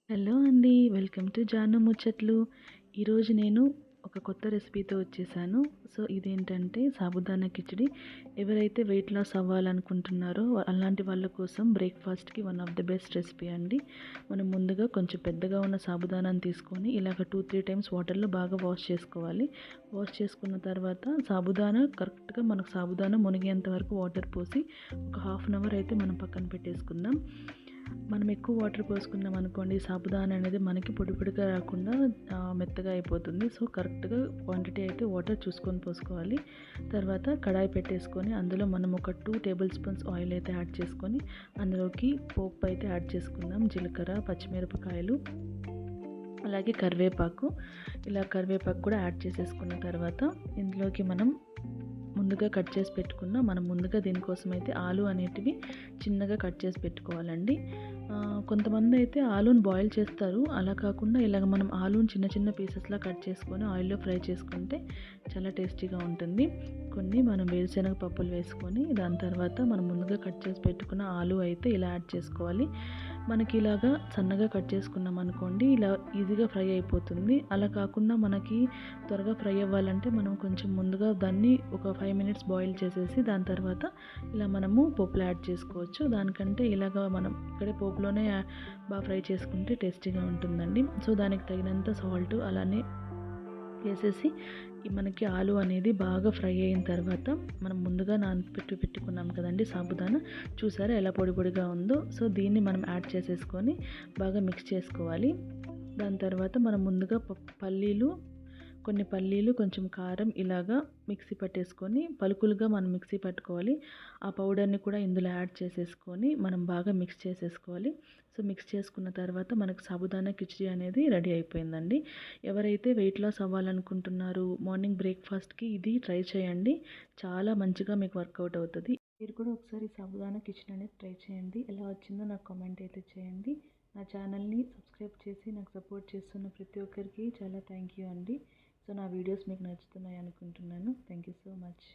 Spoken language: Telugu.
హలో అండి. వెల్కమ్ టు జాను ముచ్చట్లు. ఈరోజు నేను ఒక కొత్త రెసిపీతో వచ్చేసాను. సో, ఇదేంటంటే సాబుదానా కిచిడి. ఎవరైతే వెయిట్ లాస్ అవ్వాలనుకుంటున్నారో అలాంటి వాళ్ళ కోసం బ్రేక్‌ఫాస్ట్‌కి one of the best recipe అండి. మనం ముందుగా కొంచెం పెద్దగా ఉన్న సాబుదానాని తీసుకొని ఇలాగ 2, 3 టైమ్స్ వాటర్‌లో బాగా వాష్ చేసుకోవాలి. వాష్ చేసుకున్న తర్వాత సాబుదానా కరెక్ట్‌గా మనకు సాబుదానా మునిగేంత వరకు వాటర్ పోసి ఒక హాఫ్ అన్ అవర్ అయితే మనం పక్కన పెట్టేసుకుందాం. మనం ఎక్కువ వాటర్ పోసుకున్నాం అనుకోండి, సాబుదానా అనేది మనకి పొడి పొడిగా రాకుండా మెత్తగా అయిపోతుంది. సో, కరెక్ట్‌గా క్వాంటిటీ అయితే వాటర్ చూసుకొని పోసుకోవాలి. తర్వాత కడాయి పెట్టేసుకొని అందులో మనం ఒక 2 టేబుల్ స్పూన్స్ ఆయిల్ అయితే యాడ్ చేసుకొని అందులోకి పోపు అయితే యాడ్ చేసుకుందాం. జీలకర్ర, పచ్చిమిరపకాయలు, అలాగే కరివేపాకు. ఇలా కరివేపాకు కూడా యాడ్ చేసేసుకున్న తర్వాత ఇందులోకి మనం ముందుగా కట్ చేసి పెట్టుకున్న మనం ముందుగా దీనికోసం అయితే ఆలు అనేటివి చిన్నగా కట్ చేసి పెట్టుకోవాలండి. కొంతమంది అయితే ఆలూని బాయిల్ చేస్తారు. అలా కాకుండా ఇలాగ మనం ఆలూని చిన్న చిన్న పీసెస్‌లా కట్ చేసుకొని ఆయిల్‌లో ఫ్రై చేసుకుంటే చాలా టేస్టీగా ఉంటుంది. కొన్ని మనం వేరుశనగ పప్పులు వేసుకొని దాని తర్వాత మనం ముందుగా కట్ చేసి పెట్టుకున్న ఆలు అయితే ఇలా యాడ్ చేసుకోవాలి. మనకి ఇలాగా సన్నగా కట్ చేసుకున్నాం అనుకోండి, ఇలా ఈజీగా ఫ్రై అయిపోతుంది. అలా కాకుండా మనకి త్వరగా ఫ్రై అవ్వాలంటే మనం కొంచెం ముందుగా దాన్ని ఒక 5 మినిట్స్ బాయిల్ చేసేసి దాని తర్వాత ఇలా మనము పోపులో యాడ్ చేసుకోవచ్చు. దానికంటే ఇలాగా మనం ఇక్కడే పోపులోనే బాగా ఫ్రై చేసుకుంటే టేస్టీగా ఉంటుందండి. సో, దానికి తగినంత సాల్ట్ అలానే వేసేసి మనకి ఆలు అనేది బాగా ఫ్రై అయిన తర్వాత మనం ముందుగా పెట్టుకున్నాం కదండి సాబుదానా, చూసారా ఎలా పొడి పొడిగా ఉందో. సో, దీన్ని మనం యాడ్ చేసేసుకొని బాగా మిక్స్ చేసుకోవాలి. దాని తర్వాత మనం ముందుగా కొన్ని పల్లీలు, కొంచెం కారం ఇలాగా మిక్సీ పట్టేసుకొని పలుకులుగా మనం మిక్సీ పట్టుకోవాలి. ఆ పౌడర్‌ని కూడా ఇందులో యాడ్ చేసేసుకొని మనం బాగా మిక్స్ చేసేసుకోవాలి. సో, మిక్స్ చేసుకున్న తర్వాత మనకు సాబుదానా కిచిడి అనేది రెడీ అయిపోయిందండి. ఎవరైతే వెయిట్ లాస్ అవ్వాలనుకుంటున్నారో మార్నింగ్ బ్రేక్‌ఫాస్ట్‌కి ఇది ట్రై చేయండి. చాలా మంచిగా మీకు వర్కౌట్ అవుతది. మీరు కూడా ఒకసారి సాబుదానా కిచిడి అనేది ట్రై చేయండి. ఎలా వచ్చిందో నాకు కామెంట్ అయితే చేయండి. నా ఛానల్‌ని సబ్స్క్రైబ్ చేసి నాకు సపోర్ట్ చేస్తున్న ప్రతి ఒక్కరికి చాలా థ్యాంక్ యూ అండి. సో, నా వీడియోస్ మీకు నచ్చుతున్నాయి అనుకుంటున్నాను. Thank you so much.